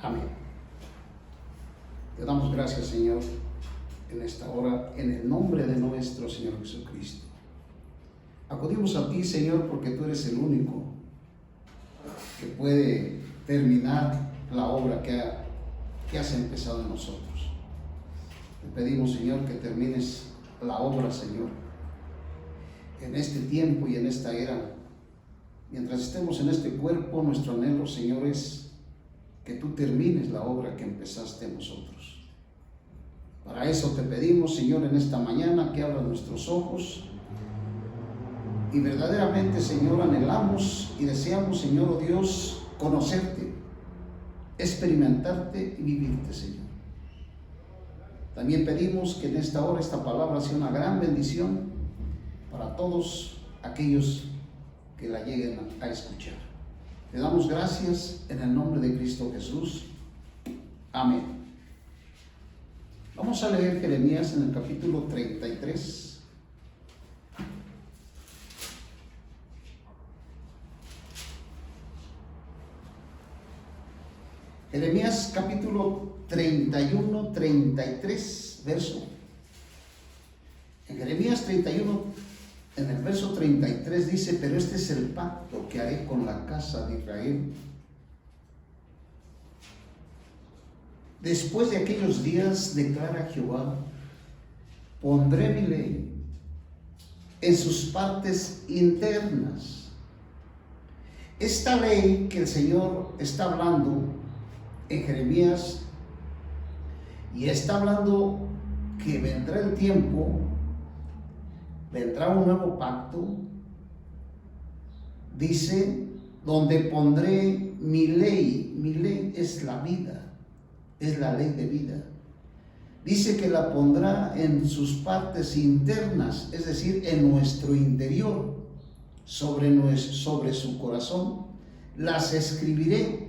Amén. Te damos gracias, Señor, en esta hora, en el nombre de nuestro Señor Jesucristo. Acudimos a ti, Señor, porque tú eres el único que puede terminar la obra que has empezado en nosotros. Te pedimos, Señor, que termines la obra, Señor, en este tiempo y en esta era. Mientras estemos en este cuerpo, nuestro anhelo, Señor, es que tú termines la obra que empezaste en nosotros. Para eso te pedimos, Señor, en esta mañana que abras nuestros ojos y verdaderamente, Señor, anhelamos y deseamos, Señor, oh Dios, conocerte, experimentarte y vivirte, Señor. También pedimos que en esta hora esta palabra sea una gran bendición para todos aquellos que la lleguen a escuchar. Te damos gracias en el nombre de Cristo Jesús. Amén. Vamos a leer Jeremías en el capítulo 33. Jeremías capítulo 31, 33, verso. En Jeremías 31, en el verso 33 dice: pero este es el pacto que haré con la casa de Israel. Después de aquellos días, declara Jehová, pondré mi ley en sus partes internas. Esta ley que el Señor está hablando en Jeremías, y está hablando que vendrá el tiempo, vendrá un nuevo pacto, dice, donde pondré mi ley es la vida, es la ley de vida. Dice que la pondrá en sus partes internas, es decir, en nuestro interior, sobre su corazón, las escribiré.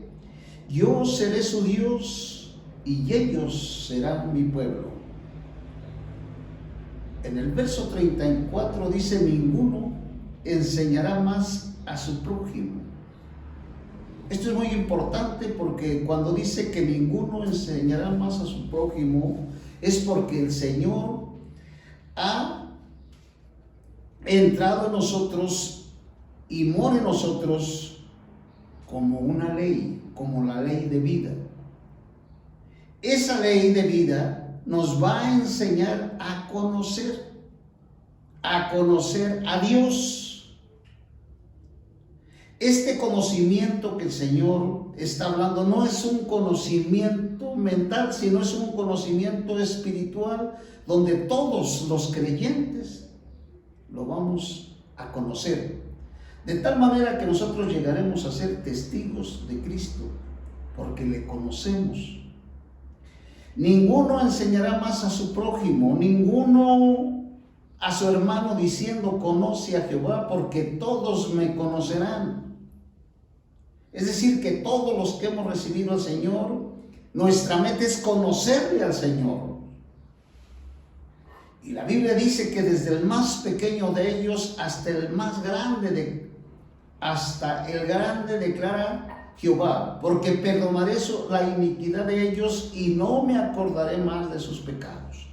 Yo seré su Dios y ellos serán mi pueblo. En el verso 34 dice: ninguno enseñará más a su prójimo. Esto es muy importante porque cuando dice que ninguno enseñará más a su prójimo, es porque el Señor ha entrado en nosotros y mora en nosotros como una ley, como la ley de vida. Esa ley de vida nos va a enseñar a conocer a Dios. Este conocimiento que el Señor está hablando no es un conocimiento mental, sino es un conocimiento espiritual, donde todos los creyentes lo vamos a conocer. De tal manera que nosotros llegaremos a ser testigos de Cristo, porque le conocemos. Ninguno enseñará más a su prójimo, ninguno a su hermano diciendo: conoce a Jehová, porque todos me conocerán. Es decir, que todos los que hemos recibido al Señor, nuestra meta es conocerle al Señor. Y la Biblia dice que desde el más pequeño de ellos hasta el más grande, hasta el grande declara Jehová, porque perdonaré la iniquidad de ellos y no me acordaré más de sus pecados.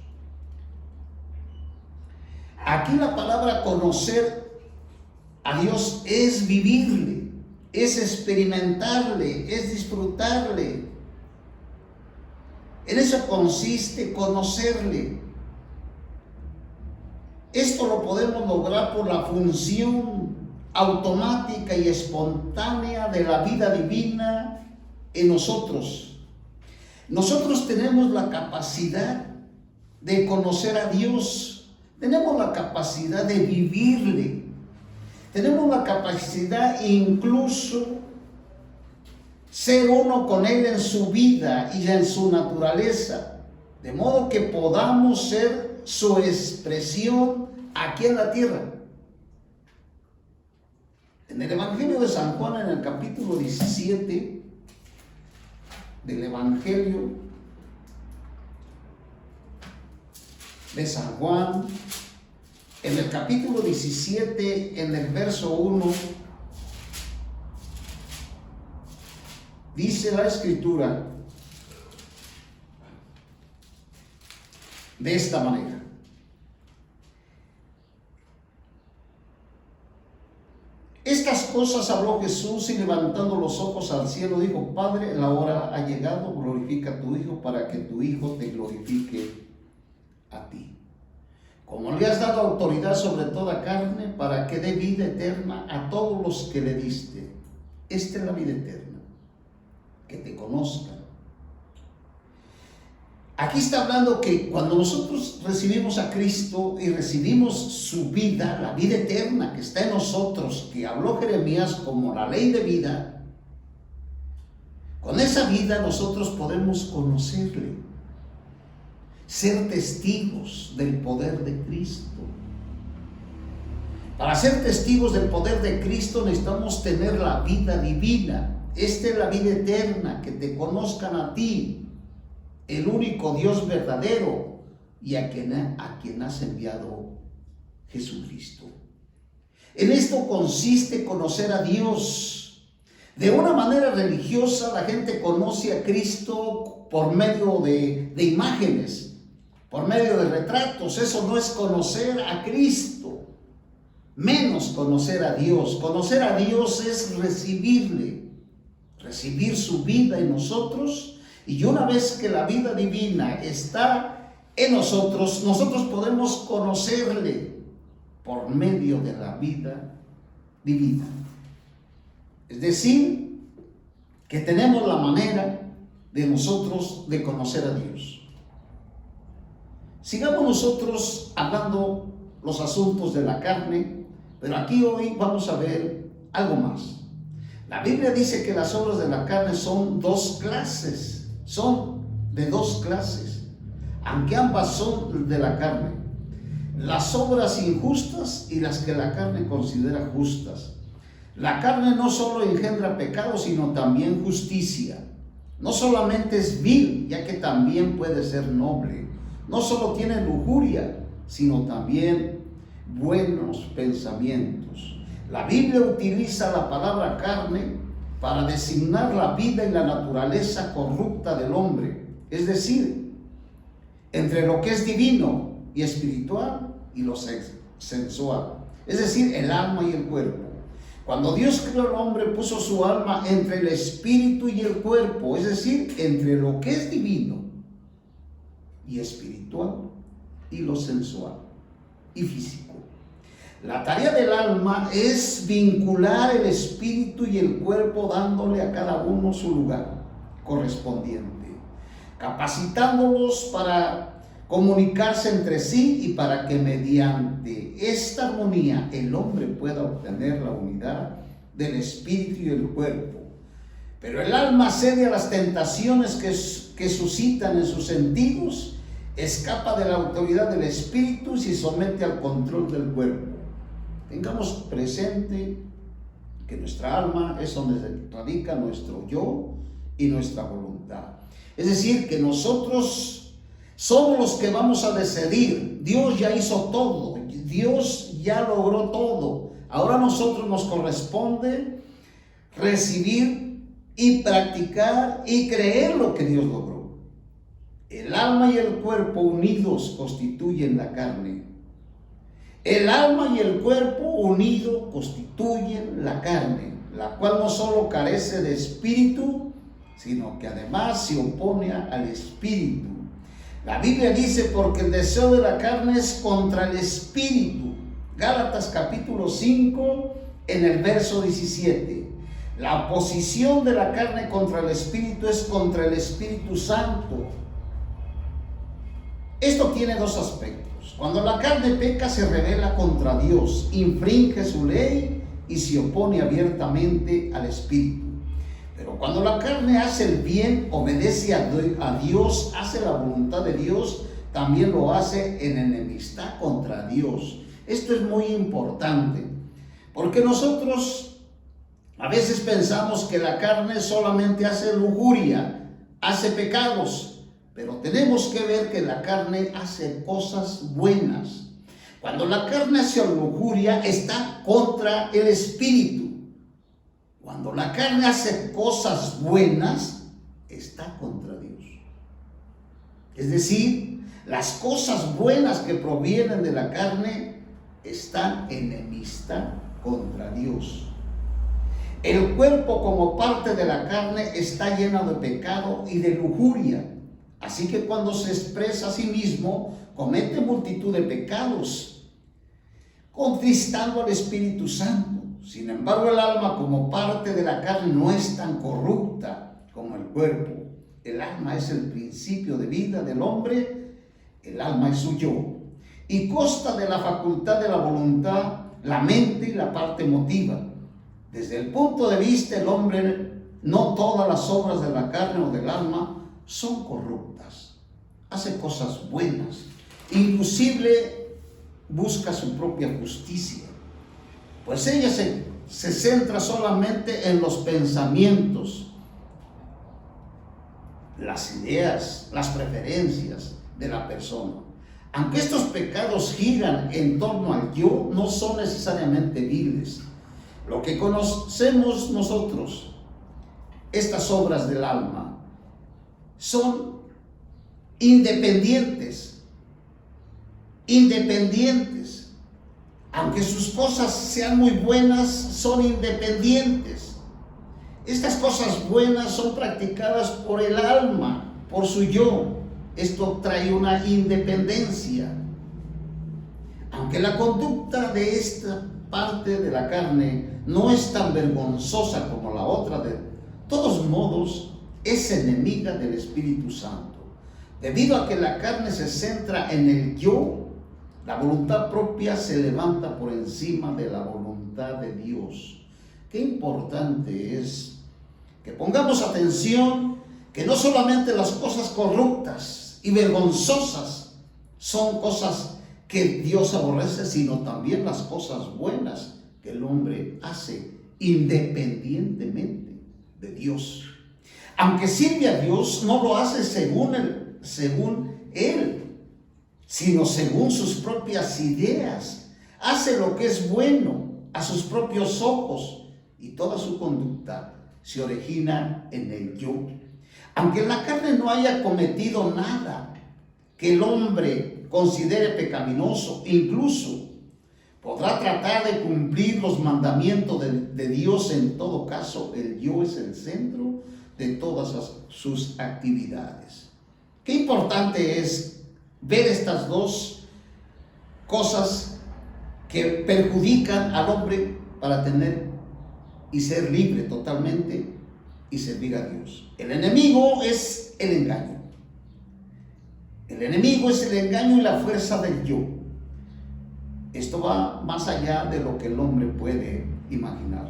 Aquí la palabra conocer a Dios es vivirle, es experimentarle, es disfrutarle. En eso consiste conocerle. Esto lo podemos lograr por la función automática y espontánea de la vida divina en nosotros. Nosotros tenemos la capacidad de conocer a Dios, tenemos la capacidad de vivirle, tenemos la capacidad incluso ser uno con Él en su vida y en su naturaleza, de modo que podamos ser su expresión aquí en la tierra. En el Evangelio de San Juan, en el capítulo 17 del Evangelio de San Juan, en el capítulo 17, en el verso 1, Dice la Escritura de esta manera: estas cosas habló Jesús y levantando los ojos al cielo dijo: Padre, la hora ha llegado, glorifica a tu Hijo para que tu Hijo te glorifique a ti. Como le has dado autoridad sobre toda carne, para que dé vida eterna a todos los que le diste. Esta es la vida eterna, que te conozcan. Aquí está hablando que cuando nosotros recibimos a Cristo y recibimos su vida, la vida eterna que está en nosotros, que habló Jeremías como la ley de vida, con esa vida nosotros podemos conocerle, ser testigos del poder de Cristo. Para ser testigos del poder de Cristo necesitamos tener la vida divina. Esta es la vida eterna, que te conozcan a ti, el único Dios verdadero, y a quien has enviado Jesucristo. En esto consiste conocer a Dios. De una manera religiosa la gente conoce a Cristo por medio de imágenes, por medio de retratos. Eso no es conocer a Cristo, menos conocer a Dios. Conocer a Dios es recibirle, recibir su vida en nosotros. Y una vez que la vida divina está en nosotros, nosotros podemos conocerle por medio de la vida divina. Es decir, que tenemos la manera de nosotros de conocer a Dios. Sigamos nosotros hablando los asuntos de la carne, pero aquí hoy vamos a ver algo más. La Biblia dice que las obras de la carne son dos clases. Son de dos clases, aunque ambas son de la carne: las obras injustas y las que la carne considera justas. La carne no solo engendra pecado, sino también justicia. No solamente es vil, ya que también puede ser noble. No solo tiene lujuria, sino también buenos pensamientos. La Biblia utiliza la palabra carne para designar la vida y la naturaleza corrupta del hombre, es decir, entre lo que es divino y espiritual y lo sensual, es decir, el alma y el cuerpo. Cuando Dios creó al hombre, puso su alma entre el espíritu y el cuerpo, es decir, entre lo que es divino y espiritual y lo sensual y físico. La tarea del alma es vincular el espíritu y el cuerpo, dándole a cada uno su lugar correspondiente, capacitándolos para comunicarse entre sí y para que mediante esta armonía el hombre pueda obtener la unidad del espíritu y el cuerpo. Pero el alma cede a las tentaciones que suscitan en sus sentidos, escapa de la autoridad del espíritu y se somete al control del cuerpo. Tengamos presente que nuestra alma es donde radica nuestro yo y nuestra voluntad. Es decir, que nosotros somos los que vamos a decidir. Dios ya hizo todo, Dios ya logró todo. Ahora a nosotros nos corresponde recibir y practicar y creer lo que Dios logró. El alma y el cuerpo unidos constituyen la carne. El alma y el cuerpo unidos constituyen la carne, la cual no solo carece de espíritu, sino que además se opone al espíritu. La Biblia dice: porque el deseo de la carne es contra el espíritu. Gálatas capítulo 5, en el verso 17. La oposición de la carne contra el espíritu es contra el Espíritu Santo. Esto tiene dos aspectos. Cuando la carne peca, se rebela contra Dios, infringe su ley y se opone abiertamente al Espíritu. Pero cuando la carne hace el bien, obedece a Dios, hace la voluntad de Dios, también lo hace en enemistad contra Dios. Esto es muy importante, porque nosotros a veces pensamos que la carne solamente hace lujuria, hace pecados. Pero tenemos que ver que la carne hace cosas buenas. Cuando la carne hace lujuria, está contra el espíritu. Cuando la carne hace cosas buenas, está contra Dios. Es decir, las cosas buenas que provienen de la carne están en enemistad contra Dios. El cuerpo como parte de la carne está lleno de pecado y de lujuria. Así que cuando se expresa a sí mismo, comete multitud de pecados, contristando al Espíritu Santo. Sin embargo, el alma como parte de la carne no es tan corrupta como el cuerpo. El alma es el principio de vida del hombre, el alma es su yo, y consta de la facultad de la voluntad, la mente y la parte emotiva. Desde el punto de vista del hombre, no todas las obras de la carne o del alma son corruptas. Hace cosas buenas, inclusive busca su propia justicia, pues ella se centra solamente en los pensamientos, las ideas, las preferencias de la persona. Aunque estos pecados giran en torno al yo, no son necesariamente viles. Lo que conocemos nosotros, estas obras del alma, son independientes. Aunque sus cosas sean muy buenas, son independientes. Estas cosas buenas son practicadas por el alma, por su yo. Esto trae una independencia. Aunque la conducta de esta parte de la carne no es tan vergonzosa como la otra, de todos modos es enemiga del Espíritu Santo. Debido a que la carne se centra en el yo, la voluntad propia se levanta por encima de la voluntad de Dios. Qué importante es que pongamos atención que no solamente las cosas corruptas y vergonzosas son cosas que Dios aborrece, sino también las cosas buenas que el hombre hace independientemente de Dios. Aunque sirve a Dios, no lo hace según él, sino según sus propias ideas. Hace lo que es bueno a sus propios ojos y toda su conducta se origina en el yo. Aunque la carne no haya cometido nada que el hombre considere pecaminoso, incluso podrá tratar de cumplir los mandamientos de Dios. En todo caso, el yo es el centro de todas sus actividades. Qué importante es ver estas dos cosas que perjudican al hombre para tener y ser libre totalmente y servir a Dios. El enemigo es el engaño. El enemigo es el engaño y la fuerza del yo. Esto va más allá de lo que el hombre puede imaginar.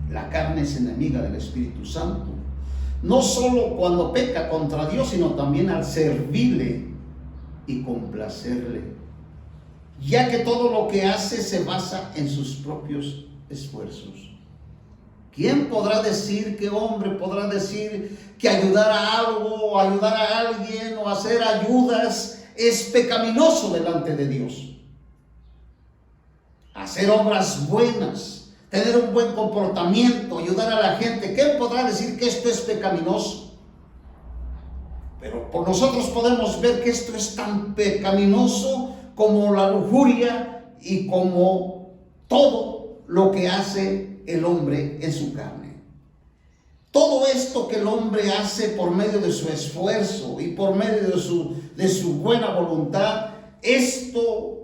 La carne es enemiga del Espíritu Santo, no solo cuando peca contra Dios, sino también al servirle y complacerle, ya que todo lo que hace se basa en sus propios esfuerzos. ¿Quién podrá decir, qué hombre podrá decir que ayudar a algo, o ayudar a alguien, o hacer ayudas es pecaminoso delante de Dios? Hacer obras buenas, tener un buen comportamiento, ayudar a la gente, ¿quién podrá decir que esto es pecaminoso? Pero por nosotros podemos ver que esto es tan pecaminoso como la lujuria y como todo lo que hace el hombre en su carne. Todo esto que el hombre hace por medio de su esfuerzo y por medio de su buena voluntad, esto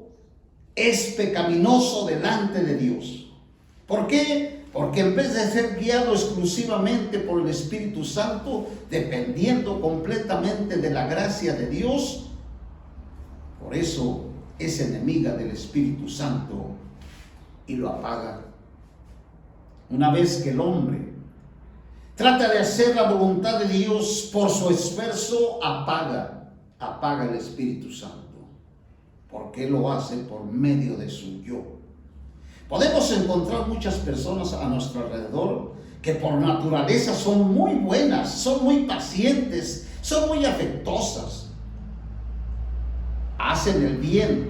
es pecaminoso delante de Dios. ¿Por qué? Porque en vez de ser guiado exclusivamente por el Espíritu Santo, dependiendo completamente de la gracia de Dios, por eso es enemiga del Espíritu Santo y lo apaga. Una vez que el hombre trata de hacer la voluntad de Dios por su esfuerzo, apaga el Espíritu Santo, porque lo hace por medio de su yo. Podemos encontrar muchas personas a nuestro alrededor que por naturaleza son muy buenas, son muy pacientes, son muy afectuosas, hacen el bien.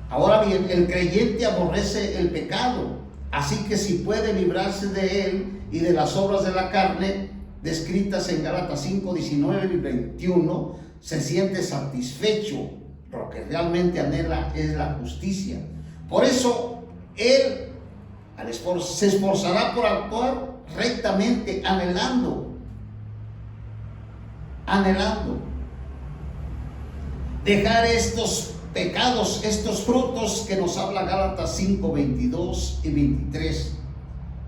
Ahora bien, el creyente aborrece el pecado, Así que si puede librarse de él y de las obras de la carne, descritas en Gálatas 5, 19 y 21, se siente satisfecho. Lo que realmente anhela es la justicia. Por eso, él se esforzará por actuar rectamente, anhelando dejar estos pecados, estos frutos que nos habla Gálatas 5, 22 y 23.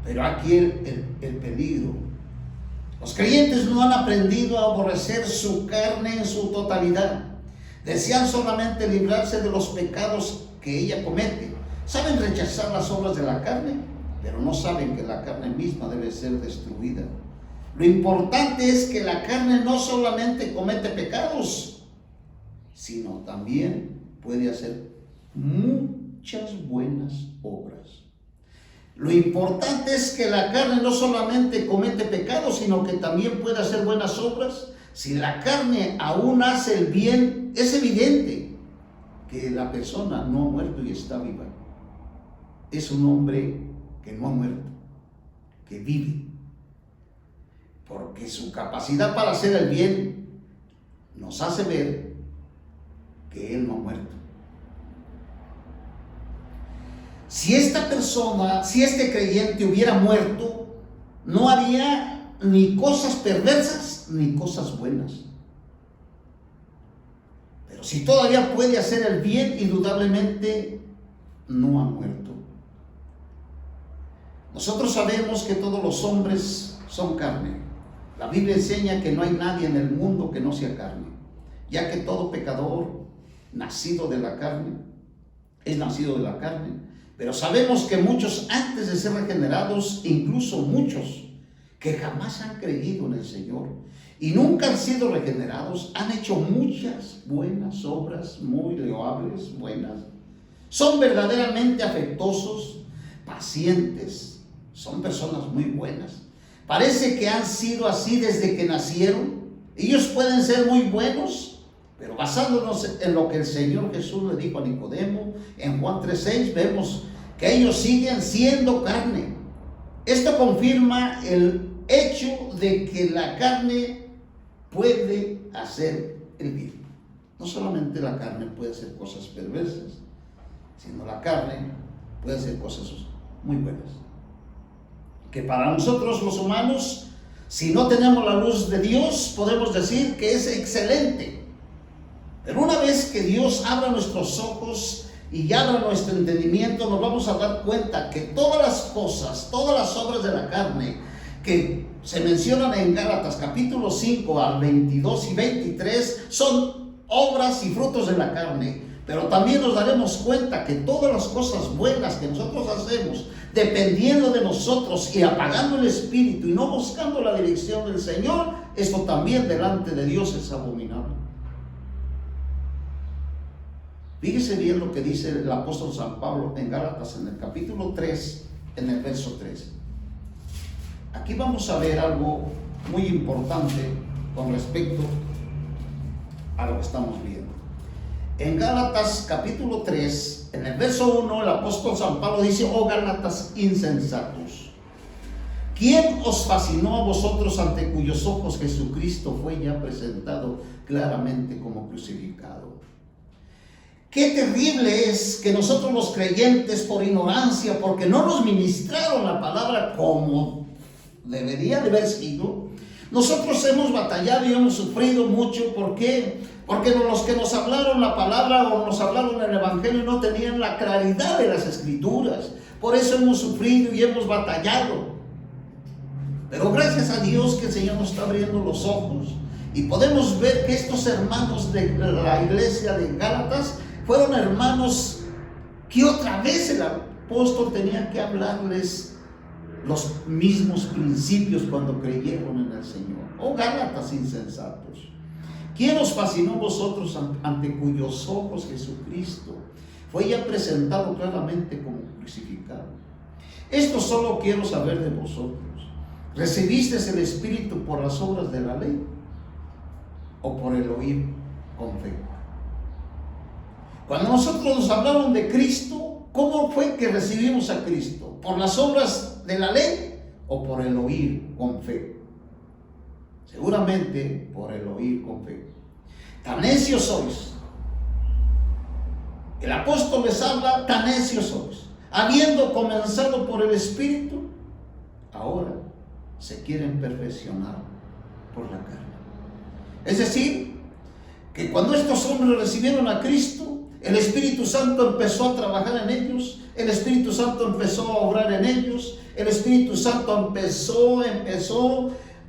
Pero aquí el peligro. Los creyentes no han aprendido a aborrecer su carne en su totalidad. Desean solamente librarse de los pecados que ella comete. Saben rechazar las obras de la carne, pero no saben que la carne misma debe ser destruida. Lo importante es que la carne no solamente comete pecados, sino también puede hacer muchas buenas obras. Lo importante es que la carne no solamente comete pecados, sino que también puede hacer buenas obras. Si la carne aún hace el bien, es evidente que la persona no ha muerto y está viva. Es un hombre que no ha muerto, que vive. Porque su capacidad para hacer el bien nos hace ver que él no ha muerto. Si esta persona, si este creyente hubiera muerto, no haría ni cosas perversas ni cosas buenas. Pero si todavía puede hacer el bien, indudablemente no ha muerto. Nosotros sabemos que todos los hombres son carne. La Biblia enseña que no hay nadie en el mundo que no sea carne, ya que todo pecador nacido de la carne es nacido de la carne. Pero sabemos que muchos antes de ser regenerados, incluso muchos que jamás han creído en el Señor y nunca han sido regenerados, han hecho muchas buenas obras, muy loables, buenas. Son verdaderamente afectuosos, pacientes, son personas muy buenas. Parece que han sido así desde que nacieron. Ellos pueden ser muy buenos, pero basándonos en lo que el Señor Jesús le dijo a Nicodemo, en Juan 3:6, vemos que ellos siguen siendo carne. Esto confirma el hecho de que la carne puede hacer el bien. No solamente la carne puede hacer cosas perversas, sino la carne puede hacer cosas muy buenas. Que para nosotros los humanos, si no tenemos la luz de Dios, podemos decir que es excelente. Pero una vez que Dios abra nuestros ojos y abra nuestro entendimiento, nos vamos a dar cuenta que todas las cosas, todas las obras de la carne que se mencionan en Gálatas capítulo 5 al 22 y 23 son obras y frutos de la carne. Pero también nos daremos cuenta que todas las cosas buenas que nosotros hacemos, dependiendo de nosotros y apagando el espíritu y no buscando la dirección del Señor, esto también delante de Dios es abominable. Fíjese bien lo que dice el apóstol San Pablo en Gálatas, en el capítulo 3, en el verso 3. Aquí vamos a ver algo muy importante con respecto a lo que estamos viendo. En Gálatas capítulo 3, en el verso 1, el apóstol San Pablo dice: oh Gálatas insensatos, ¿quién os fascinó a vosotros ante cuyos ojos Jesucristo fue ya presentado claramente como crucificado? Qué terrible es que nosotros los creyentes, por ignorancia, porque no nos ministraron la palabra como debería de haber sido, nosotros hemos batallado y hemos sufrido mucho. ¿Por qué? Porque los que nos hablaron la palabra o nos hablaron el evangelio no tenían la claridad de las escrituras. Por eso hemos sufrido y hemos batallado. Pero gracias a Dios que el Señor nos está abriendo los ojos y podemos ver que estos hermanos de la iglesia de Gálatas fueron hermanos que otra vez el apóstol tenía que hablarles los mismos principios cuando creyeron en el Señor. Oh Gálatas insensatos, ¿quién os fascinó vosotros ante cuyos ojos Jesucristo fue ya presentado claramente como crucificado? Esto solo quiero saber de vosotros. ¿Recibisteis el Espíritu por las obras de la ley o por el oír con fe? Cuando nosotros nos hablaron de Cristo, ¿cómo fue que recibimos a Cristo? ¿Por las obras de la ley o por el oír con fe? Seguramente por el oír con fe. Tan necios sois. El apóstol les habla, tan necios sois. Habiendo comenzado por el Espíritu, ahora se quieren perfeccionar por la carne. Es decir, que cuando estos hombres recibieron a Cristo, el Espíritu Santo empezó a trabajar en ellos, el Espíritu Santo empezó a obrar en ellos, el Espíritu Santo empezó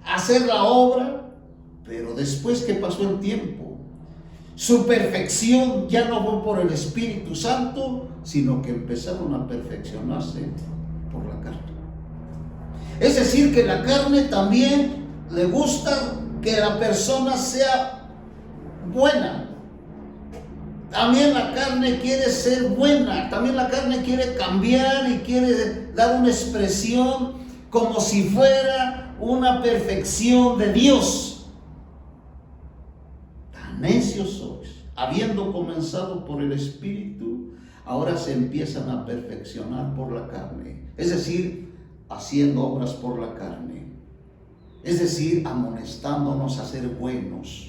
a hacer la obra, pero después que pasó el tiempo, su perfección ya no fue por el Espíritu Santo, sino que empezaron a perfeccionarse por la carne. Es decir, que la carne también le gusta que la persona sea buena. También la carne quiere ser buena, también la carne quiere cambiar y quiere dar una expresión como si fuera una perfección de Dios. Tan necios sois, habiendo comenzado por el Espíritu, ahora se empiezan a perfeccionar por la carne, es decir, haciendo obras por la carne, es decir, amonestándonos a ser buenos,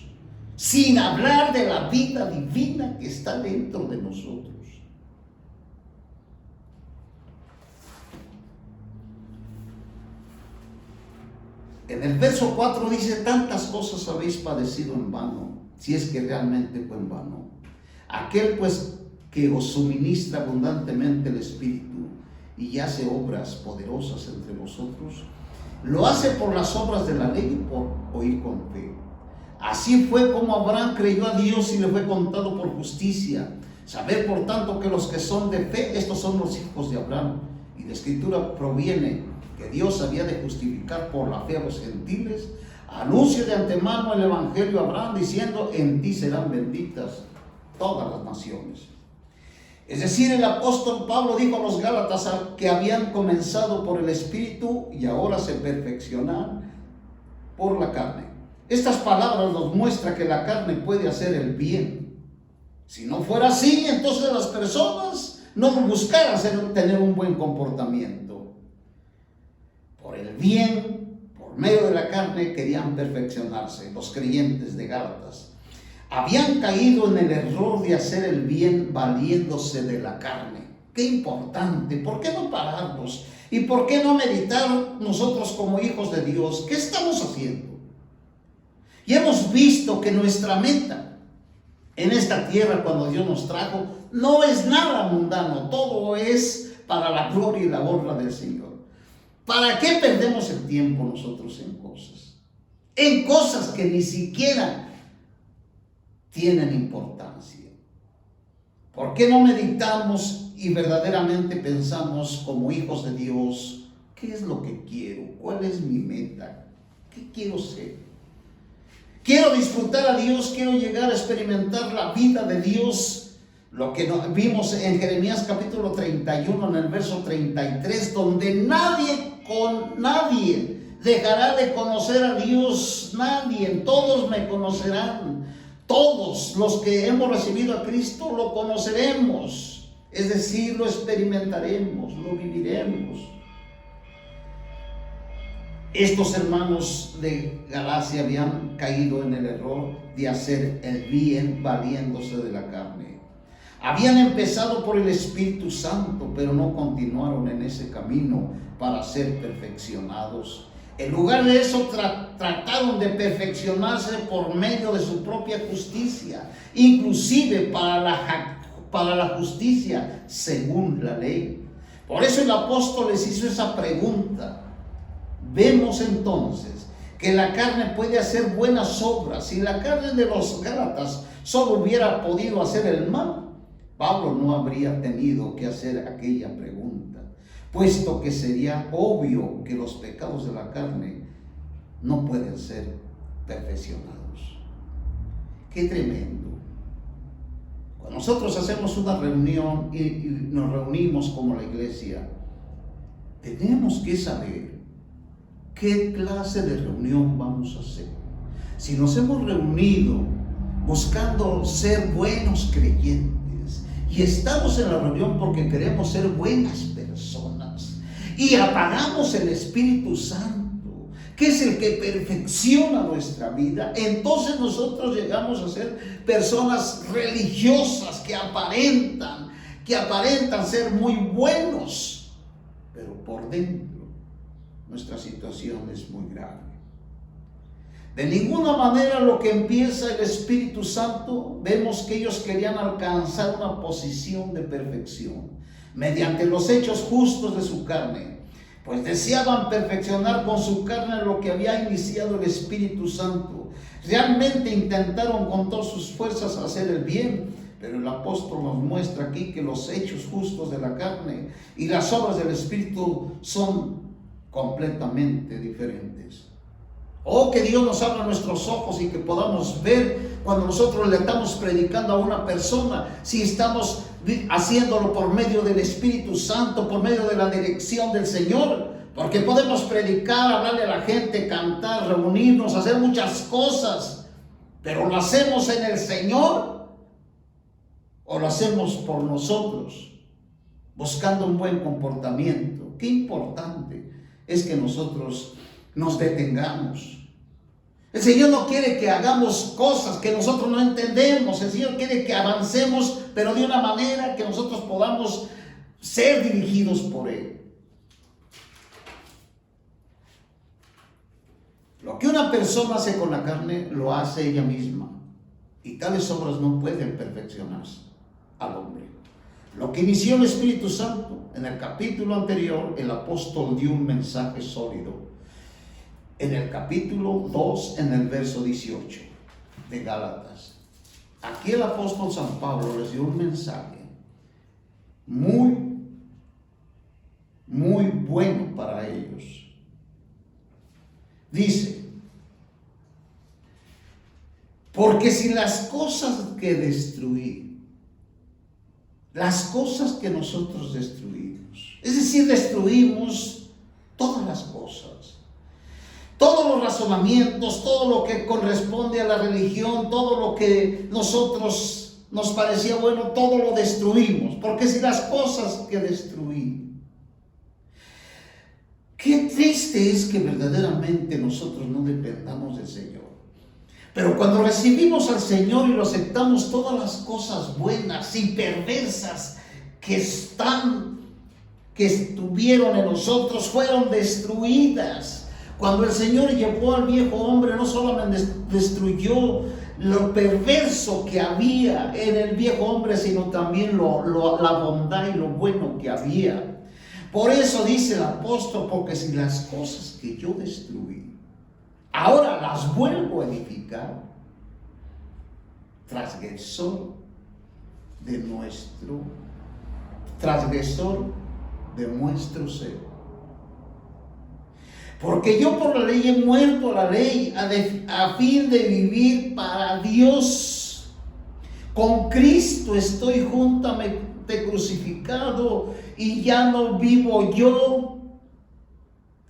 sin hablar de la vida divina que está dentro de nosotros. En el verso 4 dice: tantas cosas habéis padecido en vano, si es que realmente fue en vano. Aquel pues que os suministra abundantemente el Espíritu y hace obras poderosas entre vosotros, lo hace por las obras de la ley y por oír con fe. Así fue como Abraham creyó a Dios y le fue contado por justicia. Saber por tanto que los que son de fe, estos son los hijos de Abraham. Y la Escritura proviene que Dios había de justificar por la fe a los gentiles. Anuncio de antemano el Evangelio a Abraham, diciendo: en ti serán benditas todas las naciones. Es decir, el apóstol Pablo dijo a los Gálatas que habían comenzado por el Espíritu y ahora se perfeccionan por la carne. Estas palabras nos muestran que la carne puede hacer el bien. Si no fuera así, entonces las personas no buscaran tener un buen comportamiento. Por el bien, por medio de la carne, querían perfeccionarse. Los creyentes de Gálatas habían caído en el error de hacer el bien valiéndose de la carne. Qué importante. ¿Por qué no pararnos? ¿Y por qué no meditar nosotros como hijos de Dios? ¿Qué estamos haciendo? Y hemos visto que nuestra meta en esta tierra, cuando Dios nos trajo, no es nada mundano, todo es para la gloria y la honra del Señor. ¿Para qué perdemos el tiempo nosotros en cosas? En cosas que ni siquiera tienen importancia. ¿Por qué no meditamos y verdaderamente pensamos como hijos de Dios? ¿Qué es lo que quiero? ¿Cuál es mi meta? ¿Qué quiero ser? Quiero disfrutar a Dios, quiero llegar a experimentar la vida de Dios. Lo que vimos en Jeremías capítulo 31, en el verso 33, donde nadie dejará de conocer a Dios, nadie, todos me conocerán. Todos los que hemos recibido a Cristo lo conoceremos, es decir, lo experimentaremos, lo viviremos. Estos hermanos de Galacia habían caído en el error de hacer el bien valiéndose de la carne. Habían empezado por el Espíritu Santo, pero no continuaron en ese camino para ser perfeccionados. En lugar de eso, trataron de perfeccionarse por medio de su propia justicia, inclusive para la justicia según la ley. Por eso el apóstol les hizo esa pregunta. Vemos entonces que la carne puede hacer buenas obras. Si la carne de los Gálatas solo hubiera podido hacer el mal, Pablo no habría tenido que hacer aquella pregunta, puesto que sería obvio que los pecados de la carne no pueden ser perfeccionados. ¡Qué tremendo! Cuando nosotros hacemos una reunión y nos reunimos como la iglesia, tenemos que saber qué clase de reunión vamos a hacer. Si nos hemos reunido buscando ser buenos creyentes, y estamos en la reunión porque queremos ser buenas personas y apagamos el Espíritu Santo, que es el que perfecciona nuestra vida, entonces nosotros llegamos a ser personas religiosas que aparentan ser muy buenos, pero por dentro nuestra situación es muy grave. De ninguna manera lo que empieza el Espíritu Santo, vemos que ellos querían alcanzar una posición de perfección mediante los hechos justos de su carne, pues deseaban perfeccionar con su carne lo que había iniciado el Espíritu Santo. Realmente intentaron con todas sus fuerzas hacer el bien, pero el apóstol nos muestra aquí que los hechos justos de la carne y las obras del Espíritu son completamente diferentes. Oh, que Dios nos abra nuestros ojos y que podamos ver cuando nosotros le estamos predicando a una persona, si estamos haciéndolo por medio del Espíritu Santo, por medio de la dirección del Señor. Porque podemos predicar, hablarle a la gente, cantar, reunirnos, hacer muchas cosas, pero ¿lo hacemos en el Señor o lo hacemos por nosotros, buscando un buen comportamiento? Qué importante es que nosotros nos detengamos. El Señor no quiere que hagamos cosas que nosotros no entendemos. El Señor quiere que avancemos, pero de una manera que nosotros podamos ser dirigidos por Él. Lo que una persona hace con la carne, lo hace ella misma. Y tales obras no pueden perfeccionarse al hombre. Lo que inició el Espíritu Santo, en el capítulo anterior, el apóstol dio un mensaje sólido. En el capítulo 2, en el verso 18 de Gálatas. Aquí el apóstol San Pablo les dio un mensaje muy bueno para ellos. Dice: porque si las cosas que destruí, las cosas que nosotros destruimos, es decir, destruimos todas las cosas, todos los razonamientos, todo lo que corresponde a la religión, todo lo que nosotros nos parecía bueno, todo lo destruimos. Porque si las cosas que destruí, qué triste es que verdaderamente nosotros no dependamos del Señor. Pero cuando recibimos al Señor y lo aceptamos, todas las cosas buenas y perversas que estuvieron en nosotros fueron destruidas. Cuando el Señor llevó al viejo hombre, no solamente destruyó lo perverso que había en el viejo hombre, sino también la bondad y lo bueno que había. Por eso dice el apóstol: porque si las cosas que yo destruí, ahora las vuelvo a edificar, transgresor de nuestro ser. Porque yo por la ley he muerto a la ley a fin de vivir para Dios. Con Cristo estoy juntamente crucificado y ya no vivo yo.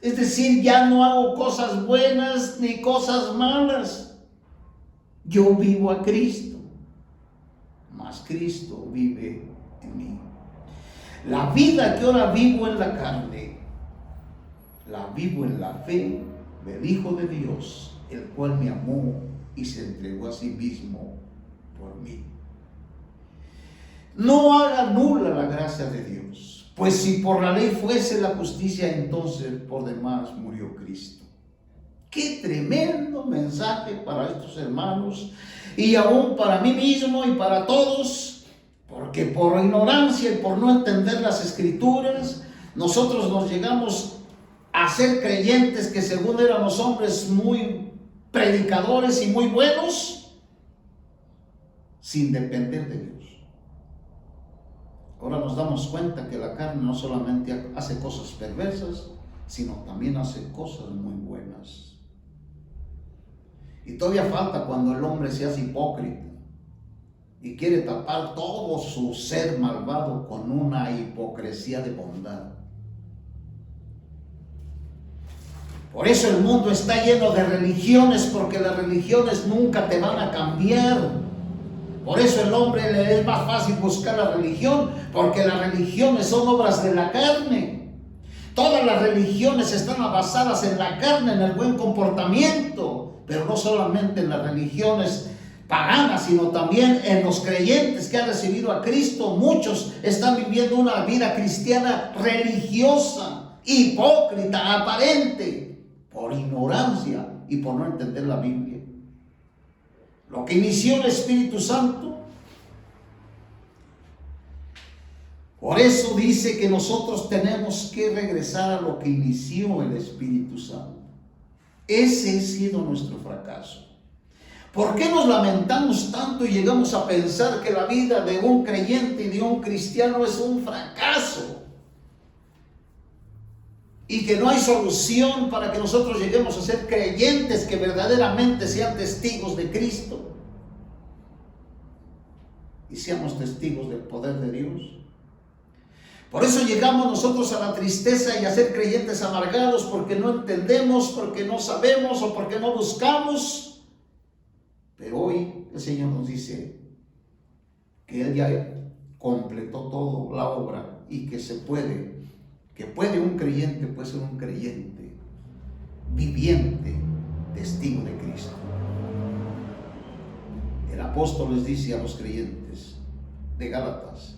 Es decir, ya no hago cosas buenas ni cosas malas. Yo vivo a Cristo, mas Cristo vive en mí. La vida que ahora vivo en la carne, la vivo en la fe del Hijo de Dios, el cual me amó y se entregó a sí mismo por mí. No haga nula la gracia de Dios, pues si por la ley fuese la justicia, entonces por demás murió Cristo. Qué tremendo mensaje para estos hermanos y aún para mí mismo y para todos, porque por ignorancia y por no entender las Escrituras, nosotros nos llegamos a ser creyentes que según eran los hombres muy predicadores y muy buenos, sin depender de Dios. Ahora nos damos cuenta que la carne no solamente hace cosas perversas, sino también hace cosas muy buenas. Y todavía falta cuando el hombre se hace hipócrita y quiere tapar todo su ser malvado con una hipocresía de bondad. Por eso el mundo está lleno de religiones, porque las religiones nunca te van a cambiar. Por eso el hombre le es más fácil buscar la religión, porque las religiones son obras de la carne. Todas las religiones están basadas en la carne, en el buen comportamiento, pero no solamente en las religiones paganas, sino también en los creyentes que han recibido a Cristo. Muchos están viviendo una vida cristiana religiosa, hipócrita, aparente, por ignorancia y por no entender la Biblia. Lo que inició el Espíritu Santo, por eso dice que nosotros tenemos que regresar a lo que inició el Espíritu Santo. Ese ha sido nuestro fracaso. ¿Por qué nos lamentamos tanto y llegamos a pensar que la vida de un creyente y de un cristiano es un fracaso? Y que no hay solución para que nosotros lleguemos a ser creyentes que verdaderamente sean testigos de Cristo y seamos testigos del poder de Dios. Por eso llegamos nosotros a la tristeza y a ser creyentes amargados, porque no entendemos, porque no sabemos o porque no buscamos. Pero hoy el Señor nos dice que Él ya completó toda la obra y que se puede, que puede un creyente, puede ser un creyente viviente, testigo de Cristo. El apóstol les dice a los creyentes de Gálatas: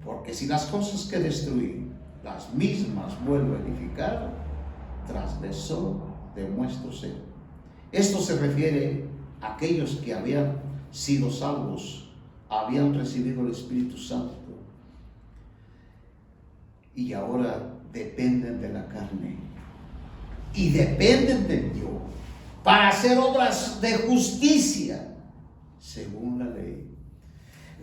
porque si las cosas que destruí, las mismas vuelvo a edificar, transgresor demuestro ser. Esto se refiere a aquellos que habían sido salvos, habían recibido el Espíritu Santo y ahora dependen de la carne y dependen de Dios para hacer obras de justicia según la ley.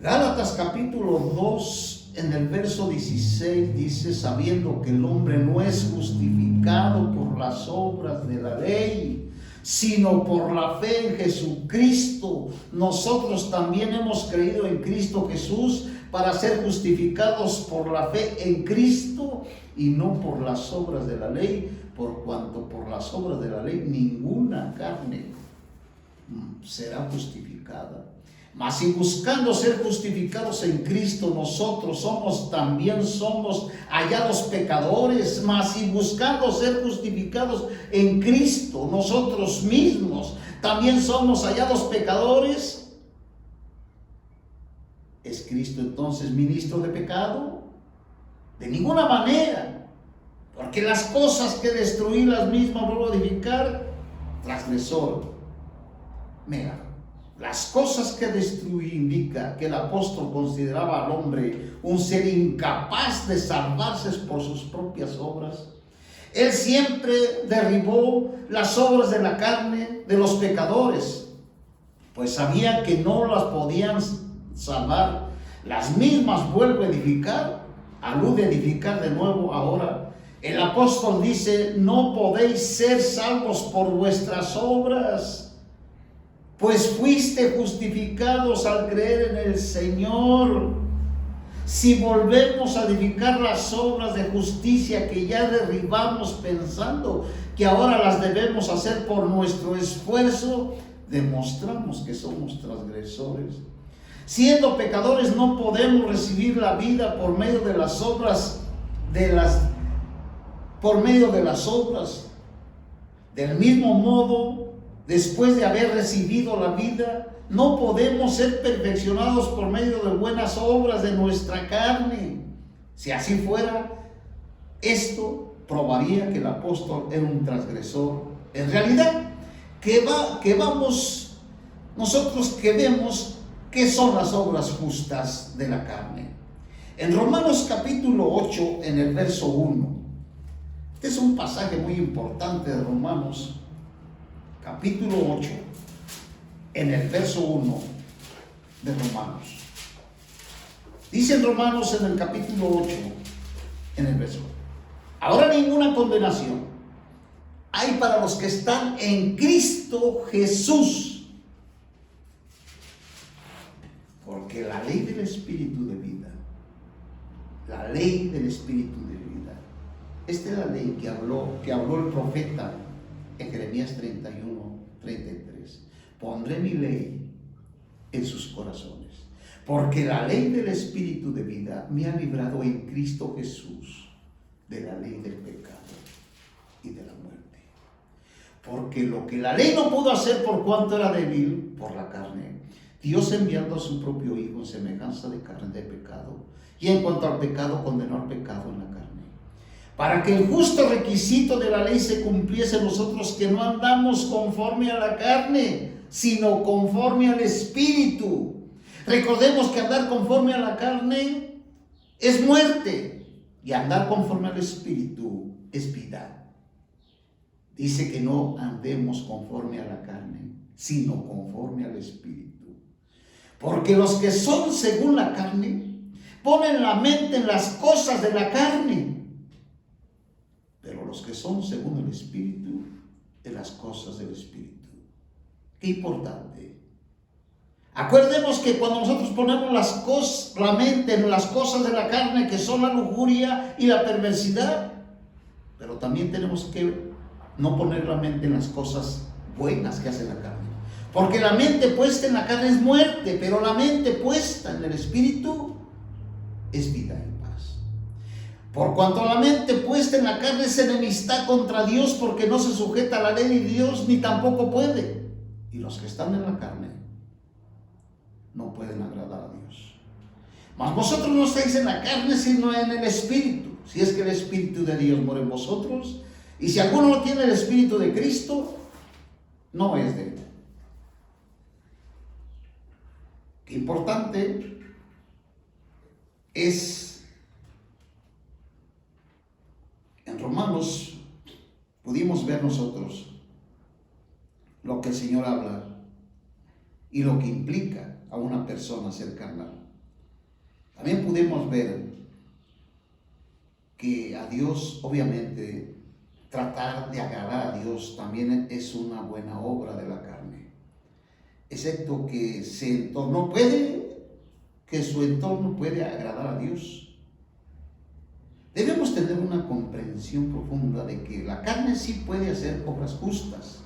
Gálatas capítulo 2 en el verso 16 dice: sabiendo que el hombre no es justificado por las obras de la ley, sino por la fe en Jesucristo. Nosotros también hemos creído en Cristo Jesús para ser justificados por la fe en Cristo y no por las obras de la ley, por cuanto por las obras de la ley ninguna carne será justificada. Mas si buscando ser justificados en Cristo, nosotros somos hallados pecadores. Mas si buscando ser justificados en Cristo, nosotros mismos también somos hallados pecadores, ¿es Cristo entonces ministro de pecado? De ninguna manera, porque las cosas que destruí las mismas vuelvo a edificar, transgresor. Mira, las cosas que destruí indica que el apóstol consideraba al hombre un ser incapaz de salvarse por sus propias obras. Él siempre derribó las obras de la carne de los pecadores, pues sabía que no las podían salvar. Las mismas vuelvo a edificar, alude a edificar de nuevo ahora. El apóstol dice: no podéis ser salvos por vuestras obras, pues fuiste justificados al creer en el Señor. Si volvemos a edificar las obras de justicia que ya derribamos pensando que ahora las debemos hacer por nuestro esfuerzo, demostramos que somos transgresores. Siendo pecadores no podemos recibir la vida por medio de las obras Del mismo modo, después de haber recibido la vida, no podemos ser perfeccionados por medio de buenas obras de nuestra carne. Si así fuera, esto probaría que el apóstol era un transgresor. En realidad, nosotros que vemos qué son las obras justas de la carne. En Romanos capítulo 8, en el verso 1, este es un pasaje muy importante de Romanos capítulo 8, en el verso 1 de Romanos. Dice en Romanos, en el capítulo 8, en el verso: ahora ninguna condenación hay para los que están en Cristo Jesús, porque la ley del Espíritu de vida, la ley del Espíritu de vida, esta es la ley que habló el profeta en Jeremías 31, 33. Pondré mi ley en sus corazones. Porque la ley del Espíritu de vida me ha librado en Cristo Jesús de la ley del pecado y de la muerte. Porque lo que la ley no pudo hacer por cuanto era débil por la carne, Dios enviando a su propio Hijo en semejanza de carne de pecado, y en cuanto al pecado condenó al pecado en la carne, para que el justo requisito de la ley se cumpliese en nosotros, que no andamos conforme a la carne, sino conforme al Espíritu. Recordemos que andar conforme a la carne es muerte, y andar conforme al Espíritu es vida. Dice que no andemos conforme a la carne, sino conforme al Espíritu. Porque los que son según la carne ponen la mente en las cosas de la carne, pero los que son según el Espíritu, en las cosas del Espíritu. Qué importante. Acordemos que cuando nosotros ponemos la mente en las cosas de la carne, que son la lujuria y la perversidad, pero también tenemos que no poner la mente en las cosas buenas que hace la carne. Porque la mente puesta en la carne es muerte, pero la mente puesta en el Espíritu es vida y paz. Por cuanto la mente puesta en la carne es enemistad contra Dios, porque no se sujeta a la ley de Dios, ni tampoco puede. Y los que están en la carne no pueden agradar a Dios. Mas vosotros no estáis en la carne, sino en el Espíritu, si es que el Espíritu de Dios mora en vosotros. Y si alguno no tiene el Espíritu de Cristo, no es de él. Qué importante es, en Romanos pudimos ver nosotros lo que el Señor habla y lo que implica a una persona ser carnal. También pudimos ver que a Dios, obviamente, tratar de agradar a Dios también es una buena obra de la carne, excepto que su entorno puede agradar a Dios. Debemos tener una comprensión profunda de que la carne sí puede hacer obras justas.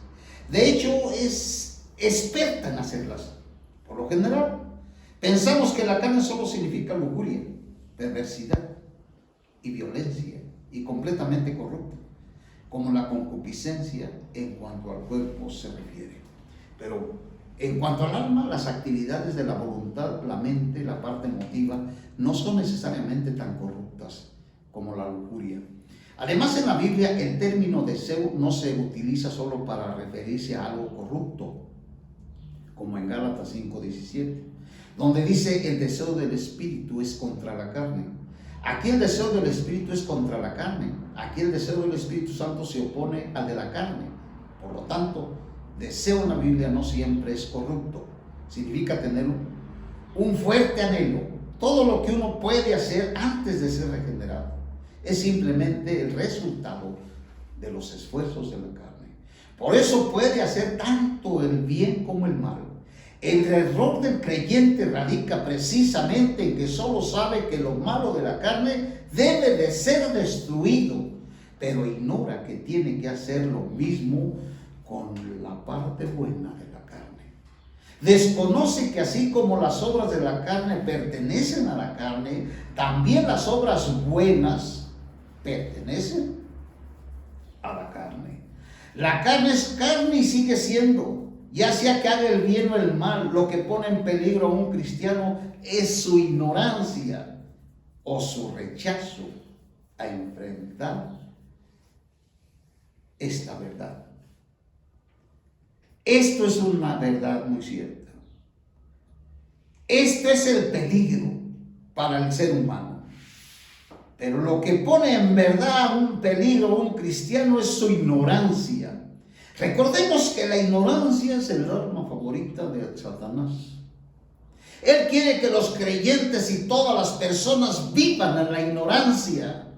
De hecho, es experta en hacerlas. Por lo general, pensamos que la carne solo significa lujuria, perversidad y violencia, y completamente corrupta, como la concupiscencia en cuanto al cuerpo se refiere. Pero en cuanto al alma, las actividades de la voluntad, la mente, la parte emotiva, no son necesariamente tan corruptas como la lujuria. Además, en la Biblia el término deseo no se utiliza solo para referirse a algo corrupto, como en Gálatas 5:17, donde dice el deseo del Espíritu es contra la carne. Aquí el deseo del Espíritu es contra la carne. Aquí el deseo del Espíritu Santo se opone al de la carne. Por lo tanto, deseo en la Biblia no siempre es corrupto. Significa tener un fuerte anhelo. Todo lo que uno puede hacer antes de ser regenerado es simplemente el resultado de los esfuerzos de la carne. Por eso puede hacer tanto el bien como el mal. El error del creyente radica precisamente en que solo sabe que lo malo de la carne debe de ser destruido, pero ignora que tiene que hacer lo mismo con la parte buena de la carne. Desconoce que así como las obras de la carne pertenecen a la carne, también las obras buenas pertenecen a la carne. La carne es carne y sigue siendo. Ya sea que haga el bien o el mal, lo que pone en peligro a un cristiano es su ignorancia o su rechazo a enfrentar esta verdad. Esto es una verdad muy cierta. Esto es el peligro para el ser humano. Pero lo que pone en verdad un peligro a un cristiano es su ignorancia. Recordemos que la ignorancia es el arma favorita de Satanás. Él quiere que los creyentes y todas las personas vivan en la ignorancia.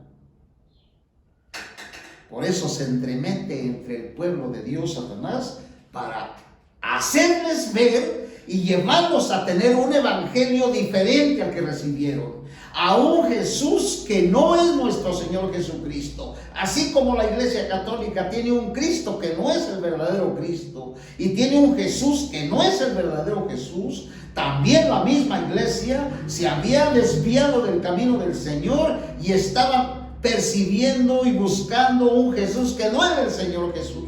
Por eso se entremete entre el pueblo de Dios, Satanás, para hacerles ver y llevarlos a tener un evangelio diferente al que recibieron. A un Jesús que no es nuestro Señor Jesucristo. Así como la Iglesia Católica tiene un Cristo que no es el verdadero Cristo y tiene un Jesús que no es el verdadero Jesús, también la misma Iglesia se había desviado del camino del Señor y estaba percibiendo y buscando un Jesús que no era el Señor Jesús.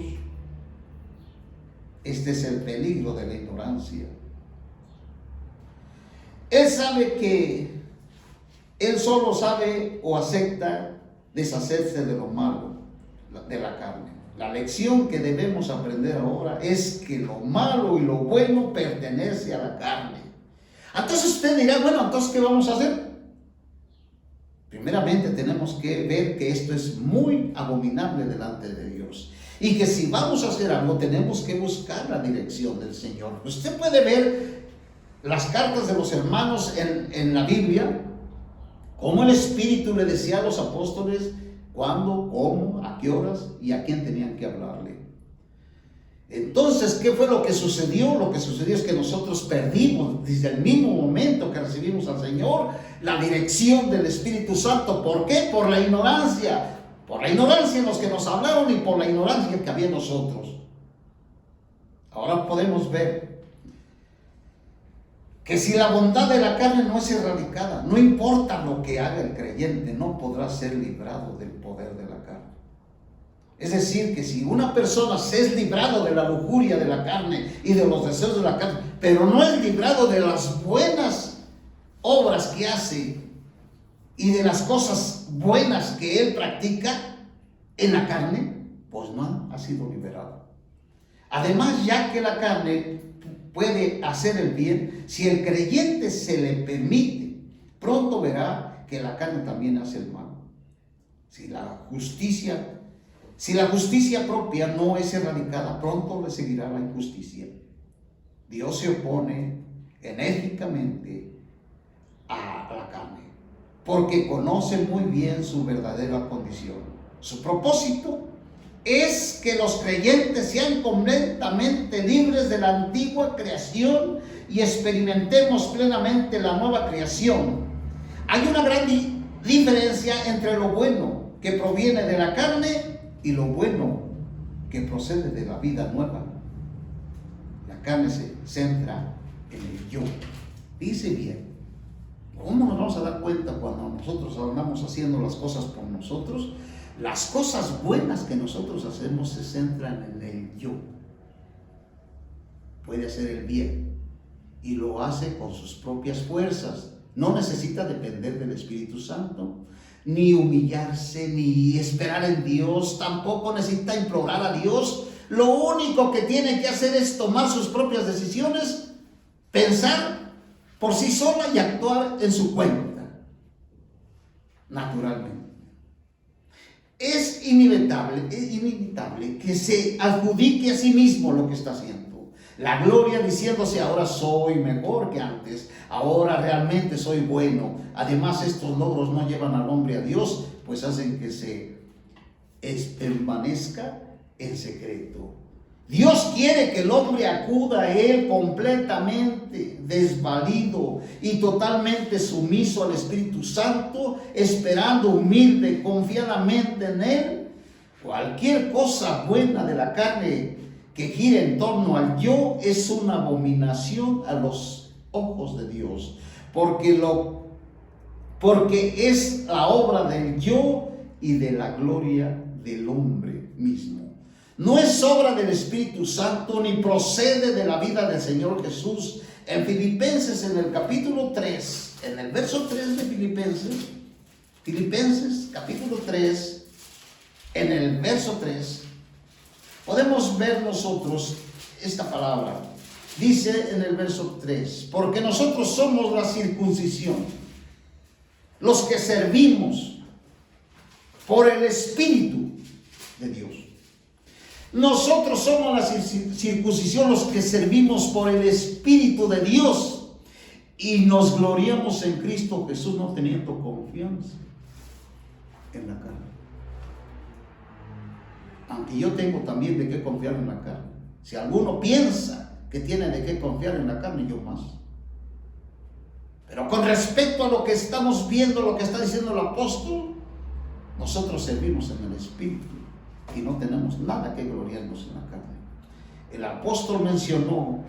Este es el peligro de la ignorancia. Él sabe que él solo sabe o acepta deshacerse de lo malo, de la carne. La lección que debemos aprender ahora es que lo malo y lo bueno pertenece a la carne. Entonces usted dirá, bueno, entonces ¿qué vamos a hacer? Primeramente tenemos que ver que esto es muy abominable delante de Dios. Y que si vamos a hacer algo, tenemos que buscar la dirección del Señor. Usted puede ver las cartas de los hermanos en la Biblia, cómo el Espíritu le decía a los apóstoles cuándo, cómo, a qué horas y a quién tenían que hablarle. Entonces, ¿qué fue lo que sucedió? Lo que sucedió es que nosotros perdimos desde el mismo momento que recibimos al Señor la dirección del Espíritu Santo. ¿Por qué? Por la ignorancia. Por la ignorancia en los que nos hablaron y por la ignorancia que había en nosotros. Ahora podemos ver que si la bondad de la carne no es erradicada, no importa lo que haga el creyente, no podrá ser librado del poder de la carne. Es decir, que si una persona se es librado de la lujuria de la carne y de los deseos de la carne, pero no es librado de las buenas obras que hace y de las cosas buenas que él practica en la carne, pues no ha sido liberado. Además, ya que la carne puede hacer el bien, si el creyente se le permite, pronto verá que la carne también hace el mal. Si la justicia propia no es erradicada, pronto le seguirá la injusticia. Dios se opone enérgicamente a la carne, porque conoce muy bien su verdadera condición. Su propósito es que los creyentes sean completamente libres de la antigua creación y experimentemos plenamente la nueva creación. Hay una gran diferencia entre lo bueno que proviene de la carne y lo bueno que procede de la vida nueva. La carne se centra en el yo. Dice bien, ¿cómo nos vamos a dar cuenta cuando nosotros andamos haciendo las cosas por nosotros? Las cosas buenas que nosotros hacemos se centran en el yo. Puede hacer el bien y lo hace con sus propias fuerzas. No necesita depender del Espíritu Santo, ni humillarse, ni esperar en Dios. Tampoco necesita implorar a Dios. Lo único que tiene que hacer es tomar sus propias decisiones, pensar por sí sola y actuar en su cuenta, naturalmente. Es inevitable que se adjudique a sí mismo lo que está haciendo. La gloria diciéndose, ahora soy mejor que antes, ahora realmente soy bueno. Además, estos logros no llevan al hombre a Dios, pues hacen que se permanezca en secreto. Dios quiere que el hombre acuda a Él completamente desvalido y totalmente sumiso al Espíritu Santo, esperando humilde y confiadamente en Él. Cualquier cosa buena de la carne que gire en torno al yo es una abominación a los ojos de Dios, porque es la obra del yo y de la gloria del hombre mismo. No es obra del Espíritu Santo ni procede de la vida del Señor Jesús. En Filipenses, en el capítulo 3, en el verso 3 de Filipenses capítulo 3, en el verso 3, podemos ver nosotros esta palabra. Dice en el verso 3, porque nosotros somos la circuncisión, los que servimos por el Espíritu de Dios. Nosotros somos la circuncisión, los que servimos por el Espíritu de Dios y nos gloriamos en Cristo Jesús, no teniendo confianza en la carne. Aunque yo tengo también de qué confiar en la carne. Si alguno piensa que tiene de qué confiar en la carne, yo más. Pero con respecto a lo que estamos viendo, lo que está diciendo el apóstol, nosotros servimos en el Espíritu y no tenemos nada que gloriarnos en la carne. El apóstol mencionó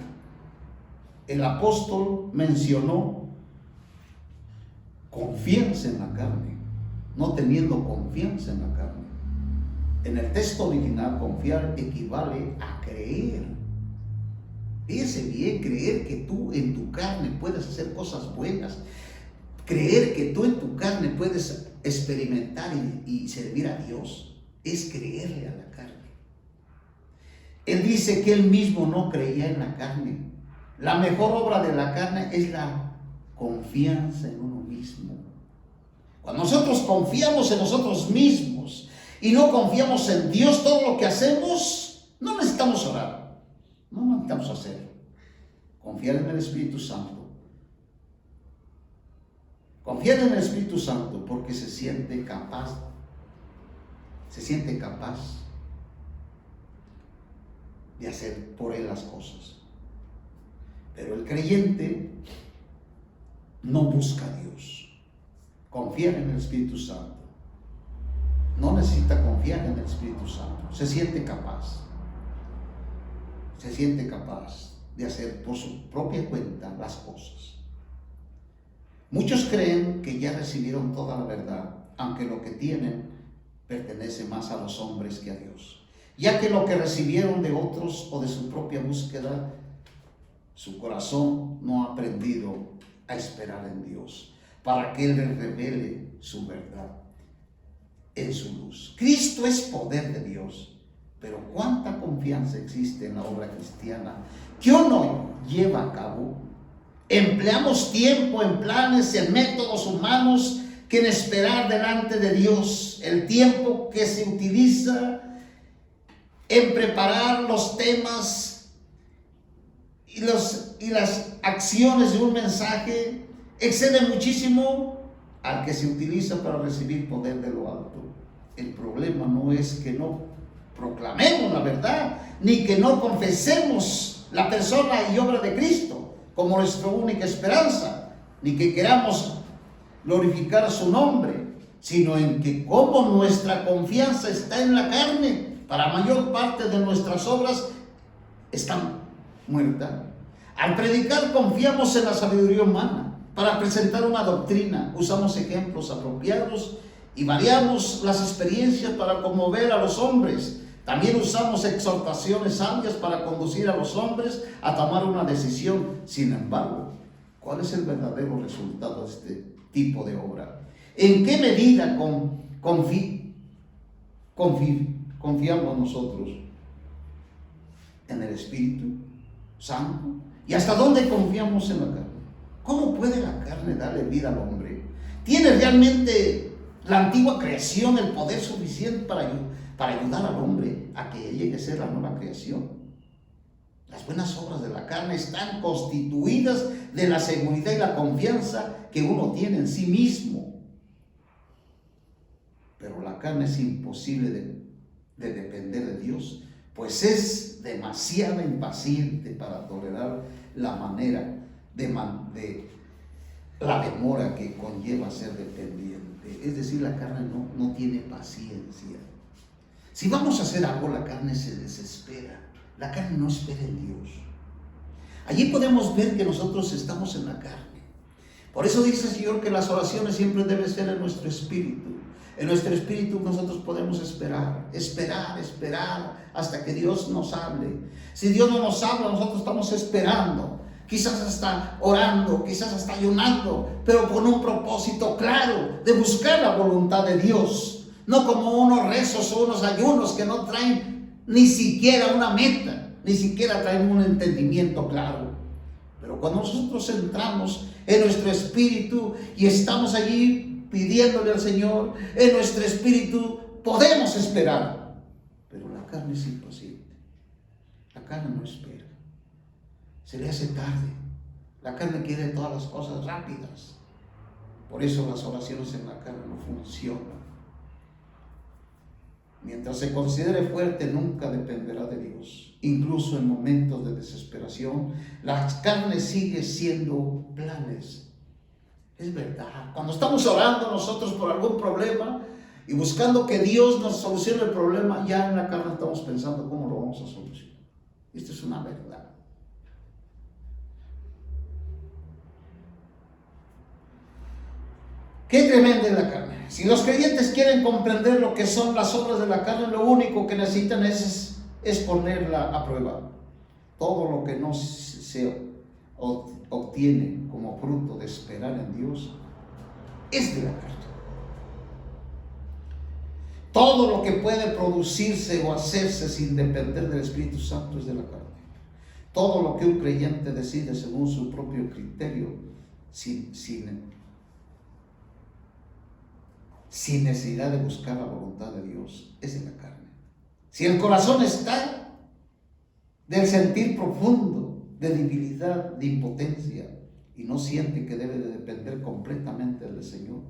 confianza en la carne, no teniendo confianza en la carne. En el texto original, confiar equivale a creer. Fíjese bien, creer que tú en tu carne puedes hacer cosas buenas, creer que tú en tu carne puedes experimentar y servir a Dios, es creerle a la carne. Él dice que él mismo no creía en la carne. La mejor obra de la carne es la confianza en uno mismo. Cuando nosotros confiamos en nosotros mismos y no confiamos en Dios, todo lo que hacemos, no necesitamos orar. No necesitamos hacerlo. Confiar en el Espíritu Santo. Confiar en el Espíritu Santo porque se siente capaz de hacer por él las cosas. Pero el creyente no busca a Dios. Confiar en el Espíritu Santo. No necesita confiar en el Espíritu Santo. Se siente capaz de hacer por su propia cuenta las cosas. Muchos creen que ya recibieron toda la verdad, aunque lo que tienen pertenece más a los hombres que a Dios, ya que lo que recibieron de otros o de su propia búsqueda, su corazón no ha aprendido a esperar en Dios para que Él les revele su verdad en su luz. Cristo es poder de Dios. Pero cuánta confianza existe en la obra cristiana que uno lleva a cabo. Empleamos tiempo en planes, en métodos humanos, que en esperar delante de Dios. El tiempo que se utiliza en preparar los temas y las acciones de un mensaje excede muchísimo al que se utiliza para recibir poder de lo alto. El problema no es que no proclamemos la verdad, ni que no confesemos la persona y obra de Cristo como nuestra única esperanza, ni que queramos glorificar su nombre, sino en que como nuestra confianza está en la carne, para mayor parte de nuestras obras están muertas. Al predicar confiamos en la sabiduría humana. Para presentar una doctrina usamos ejemplos apropiados y variamos las experiencias para conmover a los hombres. También usamos exhortaciones sabias para conducir a los hombres a tomar una decisión. Sin embargo, ¿cuál es el verdadero resultado de este tipo de obra? ¿En qué medida confiamos nosotros en el Espíritu Santo? ¿Y hasta dónde confiamos en la carne? ¿Cómo puede la carne darle vida al hombre? ¿Tiene realmente la antigua creación el poder suficiente para ayudar al hombre a que llegue a ser la nueva creación? Las buenas obras de la carne están constituidas de la seguridad y la confianza que uno tiene en sí mismo. Pero la carne es imposible de depender de Dios, pues es demasiado impaciente para tolerar la manera de la demora que conlleva ser dependiente. Es decir, la carne no tiene paciencia. Si vamos a hacer algo, la carne se desespera. La carne no espera en Dios. Allí podemos ver que nosotros estamos en la carne. Por eso dice el Señor que las oraciones siempre deben ser en nuestro espíritu. En nuestro espíritu nosotros podemos esperar hasta que Dios nos hable. Si Dios no nos habla, nosotros estamos esperando. Quizás hasta orando, quizás hasta ayunando, pero con un propósito claro de buscar la voluntad de Dios. No como unos rezos o unos ayunos que no traen ni siquiera una meta, ni siquiera traen un entendimiento claro. Pero cuando nosotros entramos en nuestro espíritu y estamos allí pidiéndole al Señor, en nuestro espíritu podemos esperar. Pero la carne es impaciente. La carne no espera. Se le hace tarde. La carne quiere todas las cosas rápidas. Por eso las oraciones en la carne no funcionan. Mientras se considere fuerte, nunca dependerá de Dios. Incluso en momentos de desesperación, la carne sigue siendo planes. Es verdad. Cuando estamos orando nosotros por algún problema y buscando que Dios nos solucione el problema, ya en la carne estamos pensando cómo lo vamos a solucionar. Esto es una verdad. Qué tremenda es la carne. Si los creyentes quieren comprender lo que son las obras de la carne, lo único que necesitan es ponerla a prueba. Todo lo que no se obtiene como fruto de esperar en Dios es de la carne. Todo lo que puede producirse o hacerse sin depender del Espíritu Santo es de la carne. Todo lo que un creyente decide según su propio criterio, sin necesidad de buscar la voluntad de Dios, es de la carne. Si el corazón está del sentir profundo, de debilidad, de impotencia, y no siente que debe de depender completamente del Señor,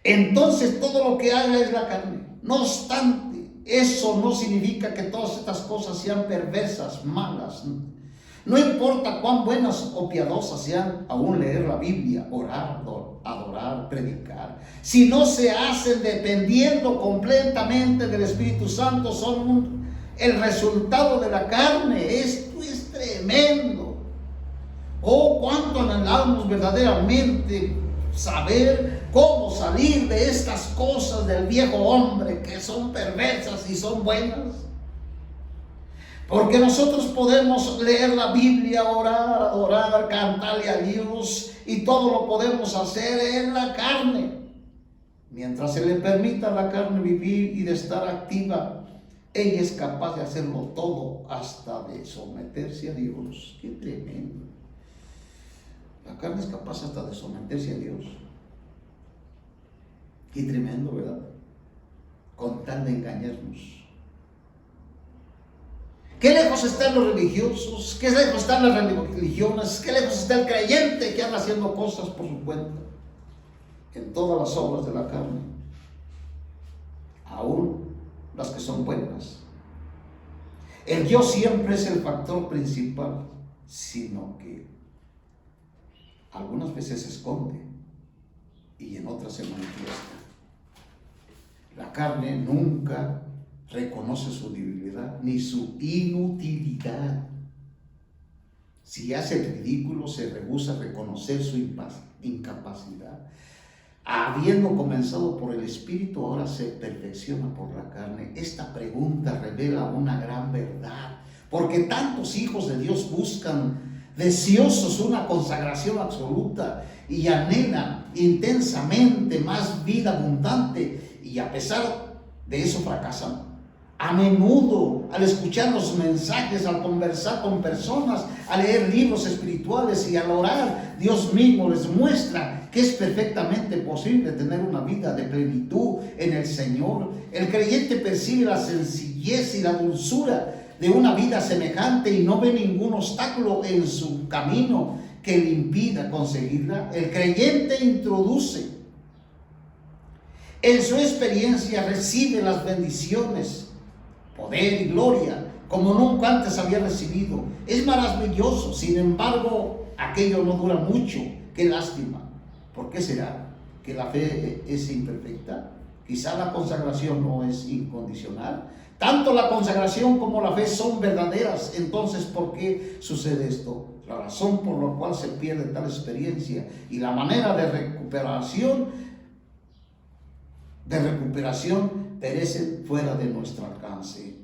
entonces todo lo que haga es la carne. No obstante, eso no significa que todas estas cosas sean perversas, malas. No importa cuán buenas o piadosas sean, aún leer la Biblia, orar, adorar, predicar, si no se hacen dependiendo completamente del Espíritu Santo, son el resultado de la carne. Esto es tremendo. Oh, cuánto anhelamos verdaderamente saber cómo salir de estas cosas del viejo hombre que son perversas y son buenas. Porque nosotros podemos leer la Biblia, orar, adorar, cantarle a Dios, y todo lo podemos hacer en la carne. Mientras se le permita a la carne vivir y de estar activa, ella es capaz de hacerlo todo, hasta de someterse a Dios. ¡Qué tremendo! La carne es capaz hasta de someterse a Dios. Qué tremendo, ¿verdad? Con tal de engañarnos. Qué lejos están los religiosos, qué lejos están las religiones, qué lejos está el creyente que anda haciendo cosas por su cuenta, en todas las obras de la carne, aún las que son buenas. El yo siempre es el factor principal, sino que algunas veces se esconde y en otras se manifiesta. La carne nunca reconoce su debilidad ni su inutilidad. Si hace el ridículo, se rehúsa a reconocer su incapacidad. Habiendo comenzado por el Espíritu, ahora se perfecciona por la carne. Esta pregunta revela una gran verdad, porque tantos hijos de Dios buscan deseosos una consagración absoluta y anhelan intensamente más vida abundante, y a pesar de eso fracasan. A menudo, al escuchar los mensajes, al conversar con personas, al leer libros espirituales y al orar, Dios mismo les muestra que es perfectamente posible tener una vida de plenitud en el Señor. El creyente percibe la sencillez y la dulzura de una vida semejante y no ve ningún obstáculo en su camino que le impida conseguirla. El creyente introduce en su experiencia, recibe las bendiciones, poder y gloria como nunca antes había recibido. Es maravilloso. Sin embargo, aquello no dura mucho. Qué lástima. ¿Por qué será? ¿Que la fe es imperfecta? Quizá la consagración no es incondicional. Tanto la consagración como la fe son verdaderas. Entonces, ¿por qué sucede esto? La razón por la cual se pierde tal experiencia y la manera de recuperación perecen fuera de nuestro alcance.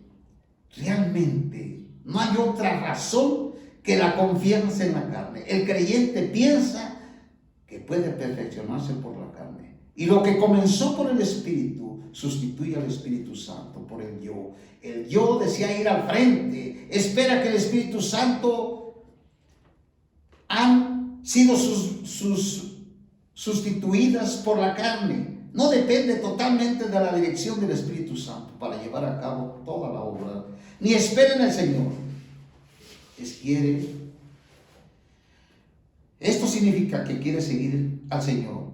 Realmente no hay otra razón que la confianza en la carne. El creyente piensa que puede perfeccionarse por la carne, y lo que comenzó por el Espíritu sustituye al Espíritu Santo por el yo. El yo desea ir al frente, espera que el Espíritu Santo han sido sustituidas por la carne. No depende totalmente de la dirección del Espíritu Santo para llevar a cabo toda la obra, ni espera en el Señor. Esto significa que quiere seguir al Señor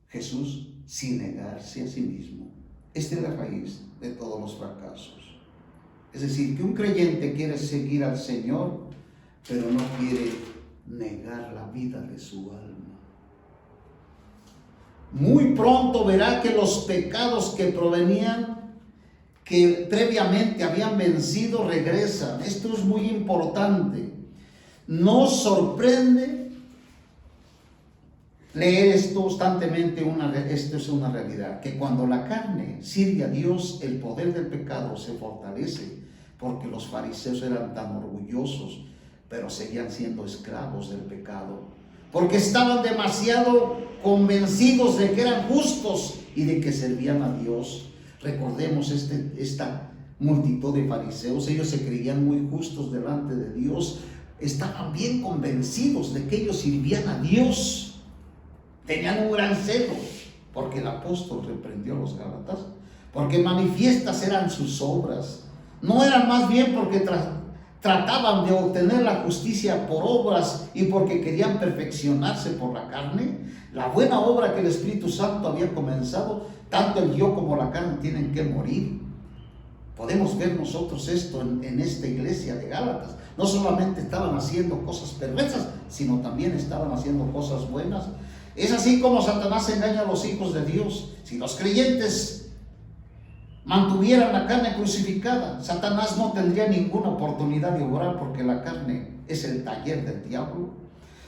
Jesús sin negarse a sí mismo. Esta es la raíz de todos los fracasos. Es decir, que un creyente quiere seguir al Señor, pero no quiere negar la vida de su alma. Muy pronto verá que los pecados que provenían, que previamente habían vencido, regresan. Esto es muy importante. Nos sorprende leer esto constantemente. Esto es una realidad, que cuando la carne sirve a Dios, el poder del pecado se fortalece, porque los fariseos eran tan orgullosos, pero seguían siendo esclavos del pecado, porque estaban demasiado convencidos de que eran justos y de que servían a Dios. Recordemos esta multitud de fariseos. Ellos se creían muy justos delante de Dios, estaban bien convencidos de que ellos sirvían a Dios, tenían un gran celo, porque el apóstol reprendió a los gálatas, porque manifiestas eran sus obras. No eran más bien porque trataban de obtener la justicia por obras y porque querían perfeccionarse por la carne. La buena obra que el Espíritu Santo había comenzado, tanto el yo como la carne tienen que morir. Podemos ver nosotros esto en esta iglesia de Gálatas. No solamente estaban haciendo cosas perversas, sino también estaban haciendo cosas buenas. Es así como Satanás engaña a los hijos de Dios. Si los creyentes mantuvieran la carne crucificada, Satanás no tendría ninguna oportunidad de obrar, porque la carne es el taller del diablo.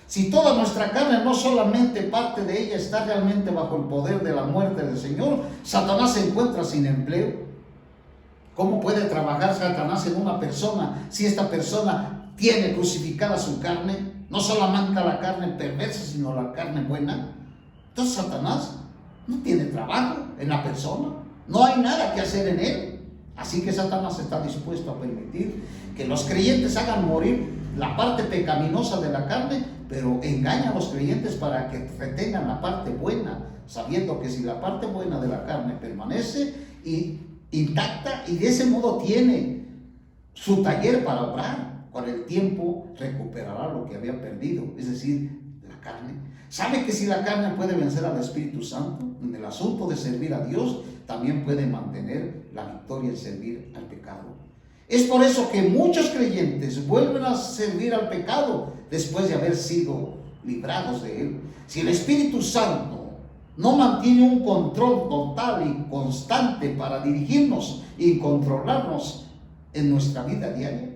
Si toda nuestra carne, no solamente parte de ella, está realmente bajo el poder de la muerte del Señor, Satanás se encuentra sin empleo. ¿Cómo puede trabajar Satanás en una persona si esta persona tiene crucificada su carne? No solamente la carne perversa, sino la carne buena. Entonces Satanás no tiene trabajo en la persona. No hay nada que hacer en él. Así que Satanás está dispuesto a permitir que los creyentes hagan morir la parte pecaminosa de la carne, pero engaña a los creyentes para que retengan la parte buena, sabiendo que si la parte buena de la carne permanece intacta, y de ese modo tiene su taller para obrar, con el tiempo recuperará lo que había perdido, es decir, la carne. Sabe que si la carne puede vencer al Espíritu Santo en el asunto de servir a Dios, también puede mantener la victoria en servir al pecado. Es por eso que muchos creyentes vuelven a servir al pecado después de haber sido librados de él. Si el Espíritu Santo no mantiene un control total y constante para dirigirnos y controlarnos en nuestra vida diaria,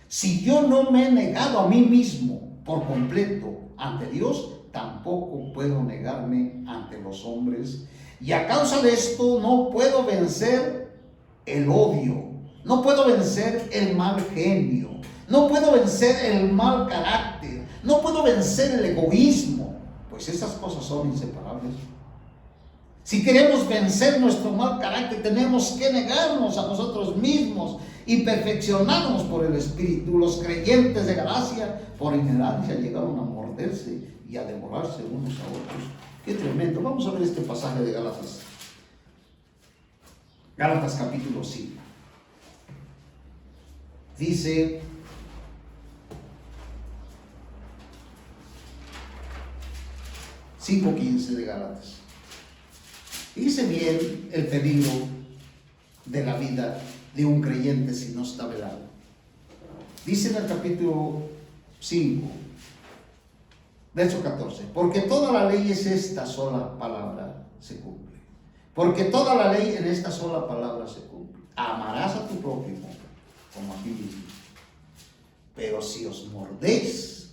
si yo no me he negado a mí mismo por completo ante Dios, tampoco puedo negarme ante los hombres. Y a causa de esto no puedo vencer el odio, no puedo vencer el mal genio, no puedo vencer el mal carácter, no puedo vencer el egoísmo, pues esas cosas son inseparables. Si queremos vencer nuestro mal carácter, tenemos que negarnos a nosotros mismos y perfeccionarnos por el Espíritu. Los creyentes de Galacia, por ignorancia, llegaron a morderse y a devorarse unos a otros. Qué tremendo. Vamos a ver este pasaje de Gálatas. Gálatas capítulo 5. Dice: (5:15) de Gálatas. Dice bien el peligro de la vida de un creyente si no está velado. Dice en el capítulo 5, verso 14: porque toda la ley es esta sola palabra, se cumple. Porque toda la ley en esta sola palabra se cumple. Amarás a tu prójimo como a ti mismo. Pero si os mordéis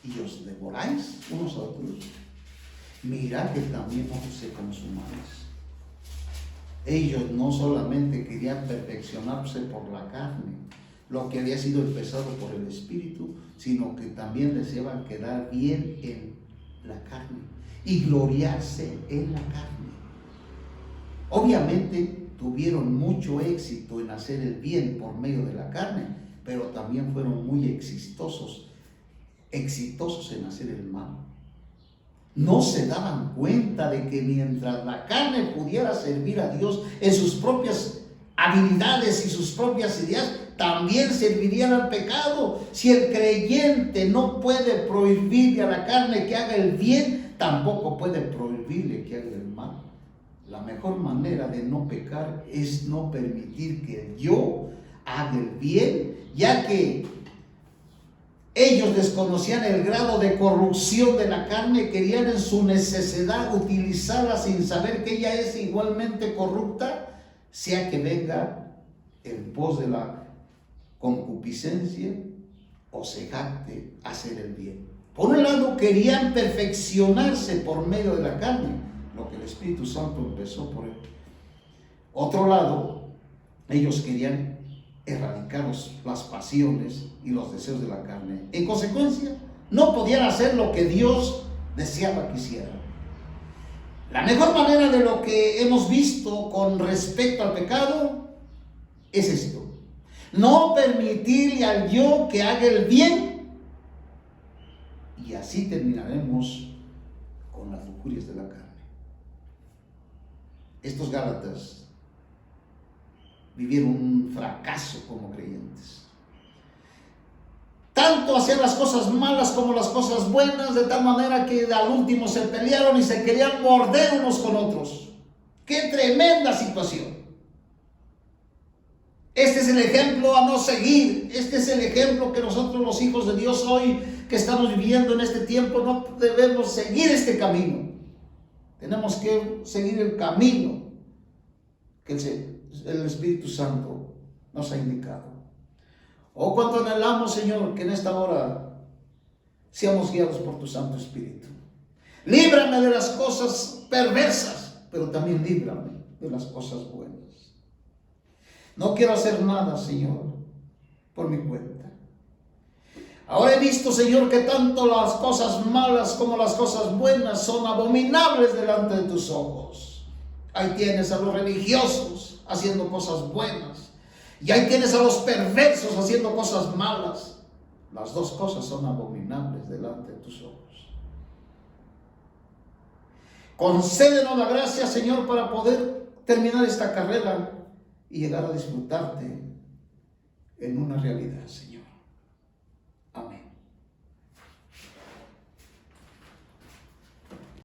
y os devoráis unos a otros, mirad que también os se consumáis. Ellos no solamente querían perfeccionarse por la carne, lo que había sido empezado por el Espíritu, sino que también deseaban quedar bien en la carne y gloriarse en la carne. Obviamente tuvieron mucho éxito en hacer el bien por medio de la carne, pero también fueron muy exitosos en hacer el mal. No se daban cuenta de que mientras la carne pudiera servir a Dios en sus propias habilidades y sus propias ideas, también servirían al pecado. Si el creyente no puede prohibirle a la carne que haga el bien, tampoco puede prohibirle que haga el mal. La mejor manera de no pecar es no permitir que el yo haga el bien, ya que ellos desconocían el grado de corrupción de la carne, querían en su necesidad utilizarla sin saber que ella es igualmente corrupta, sea que venga en pos de la concupiscencia o se jacte hacer el bien. Por un lado, querían perfeccionarse por medio de la carne, lo que el Espíritu Santo empezó por él. Otro lado, ellos querían erradicar las pasiones y los deseos de la carne. En consecuencia, no podían hacer lo que Dios deseaba que hicieran. La mejor manera de lo que hemos visto con respecto al pecado es esto: no permitirle al yo que haga el bien, y así terminaremos con las lujurias de la carne. Estos Gálatas vivieron un fracaso como creyentes. Tanto hacían las cosas malas como las cosas buenas, de tal manera que al último se pelearon y se querían morder unos con otros. ¡Qué tremenda situación! Este es el ejemplo a no seguir. Este es el ejemplo que nosotros, los hijos de Dios, hoy que estamos viviendo en este tiempo, no debemos seguir este camino. Tenemos que seguir el camino que el Espíritu Santo nos ha indicado. Oh, cuánto anhelamos, Señor, que en esta hora seamos guiados por tu Santo Espíritu. Líbrame de las cosas perversas, pero también líbrame de las cosas buenas. No quiero hacer nada, Señor, por mi cuenta. Ahora he visto, Señor, que tanto las cosas malas como las cosas buenas son abominables delante de tus ojos. Ahí tienes a los religiosos haciendo cosas buenas, y ahí tienes a los perversos haciendo cosas malas. Las dos cosas son abominables delante de tus ojos. Concédenos la gracia, Señor, para poder terminar esta carrera y llegar a disfrutarte en una realidad, Señor.